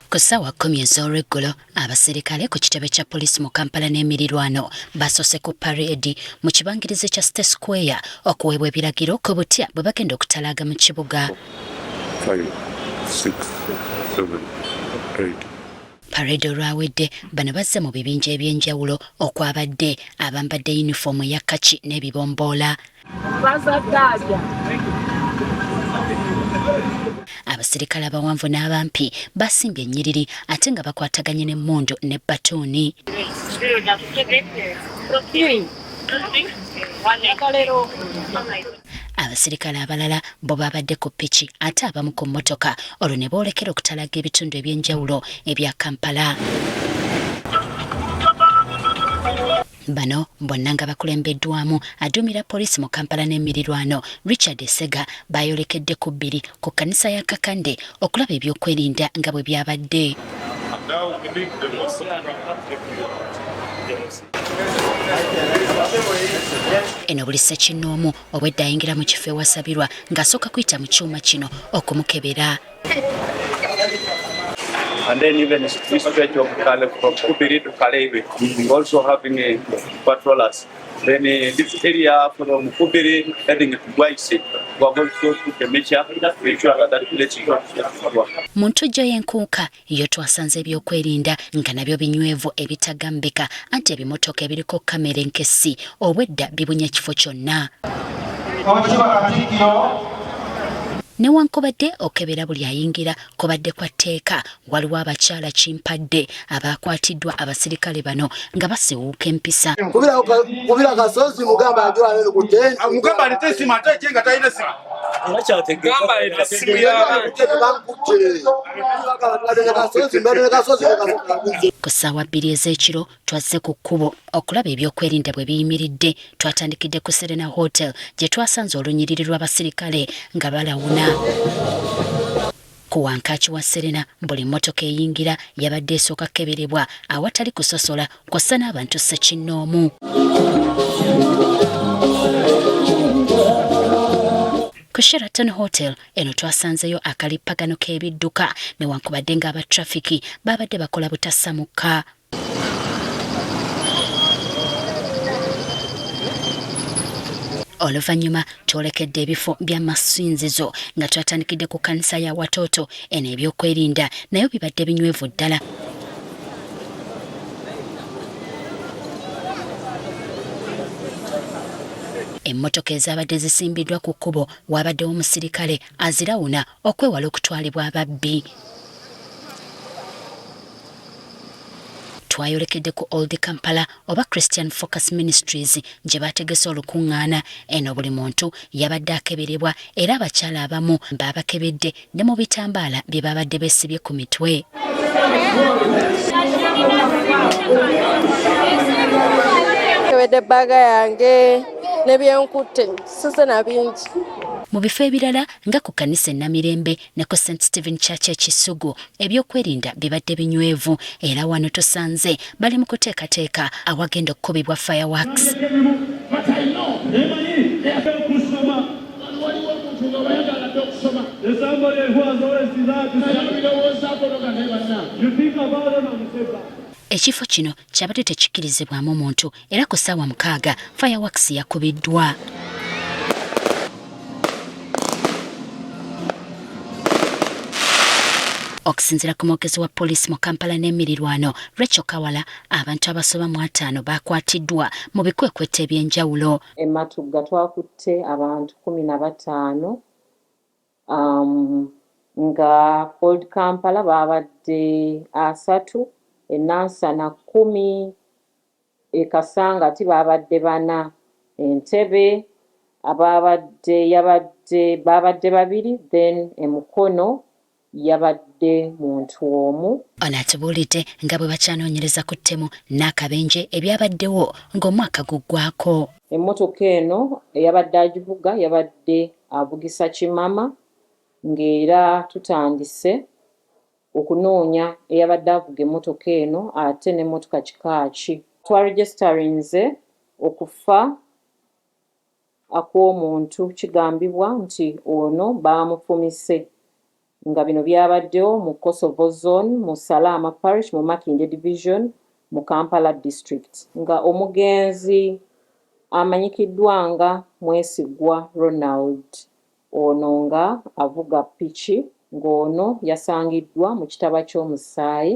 Ku ssaawa 10 ez'olweggulo abaserikale ku kitebe kya poliisi mu Kampala n'emirirwano basoose ku parade mu kibangirizi kya State Square okuweebwa ebiragiro ku butya bwe bagenda okutalaaga mu kibuga. 5, 6, 7, 8. Parade olwawedde bano bazze mu bibinja ebyenjawulo okwabadde abambadde yunifoomu eya kaki n'ebibomboola. Abasirikale abawanvu n'abampi basimbye ennyiriri ate nga bakwataganye n'emmundu ne batuuni. Abasirikale abalala bo babadde ku ppiki ate abamu ku mmotoka olwo ne boolekera okutalaga ebitundu ebyenjawulo ebya Kampala. Bano bonna nga bakulembeddwamu aduumira poliisi mu Kampala n'emirirwano Richard Sega bayolekedde ku bbiri ku kkanisa ya Kakande okulaba ebyokwerinda nga bwe byabadde. Eno buli ssekinnoomu obwedda ayingira mu kifo ewasabirwa ng'asooka kuyita mu kyuma kino okumukebera. And then even this stretch of Kale from Kubiri to Kalebe, also having a patrollers. Then this area from Kubiri heading to Gwaise, we are going to put the measure to make sure that place is mu ntujjo y'enkuuka yo twasanze ebyokwerinda nga nabyo binywevu ebitagambika anti ebimotoka ebiriko kamera enkessi obwedda bibunya ekifo kyonna. Newankubadde okebera buli ayingira kubadde kwa tteeka waliwo abakyala kimpadde abakwatiddwa abasirikale bano nga basiwuuka empisa. Kubira kasozi mugamba ajula lero kutenda mugamba alete simu ate jenga talina simu gamba alete simu ku ssaawa 2 ez'ekiro twazze ku kkubo okulaba ebyokwerinda bwe biyimiridde. Twatandikidde ku Serena Hotel gye twasanze olunyiriri lw'abasirikale nga balawuna. Ku wankaaki wa Serena buli mmotoka eyingira yabadde esooka keberebwa awatali kusosola kw'ossa n'abantu ssekinnoomu. Ku Sheraton Hotel eno twasanzeyo akalippagano k'ebidduka newankubadde ng'aba trafiki babadde bakola butassamuka. Oluvannyuma twolekedde ebifo by'amasinzizo nga twatandikidde ku kkanisa ya Watoto. Eno ebyokwerinda nayo bibadde binywevu ddala. Emmotoka ezabadde zisimbiddwa ku kkubo wabaddewo omusirikale azirawuna okwewala okutwalibwa ababbi. Twayolekedde ku Old Kampala oba Christian Focus Ministries gye bategese olukuŋŋaana. Eno buli muntu yabadde akeberebwa era abakyala abamu baabakebedde ne mu bitambaala bye babadde beesibye ku mitwe. Kebedde bbaga yange nebyenkutte sise na bingi. Mu bifo ebirala nga ku kkanisa Namirembe ne ku St. Stephen Church Kisugu ebyokwerinda bibadde binywevu era wano tusanze bali mu kuteekateeka awagenda okukubibwa fireworks. Ekifo kino kyabadde tekikkirizibwamu muntu era ku ssaawa 6 fireworks yakubiddwa. Okusinziira ku mwogezi wa poliisi mu Kampala n'emirirwano Rachel Kawala, abantu abasoba mu 5 bakwatiddwa mu bikwekweto ebyenjawulo. Emmatugga twakutte abantu 15 nga Old Kampala babadde 3, Nansana 10, Kasangati babadde 4, Entebbe babadde 2, then Mukono yabadde muntu omu. Ono atubuulidde nga bwe bakyanoonyereza ku ttemu n'akabenje ebyabaddewo ng'omwaka guggwako. Emmotoka eno eyabadde agivuga yabadde avugisa kimama ng'era tutandise okunoonya eyabadde avuga emmotoka eno ate n'emmotoka kikaaki. Twaregisterinze okufa akw'omuntu kigambibwa nti ono baamufumise. nga bino byabaddewo mu Kosovo Zone, mu Salama Parish, mu Makindye Division, mu Kampala District, nga omugenzi amanyikiddwa nga Mwesigwa Ronald, ono nga avuga piki, ng'ono yasangiddwa mu kitaba ky'omusaayi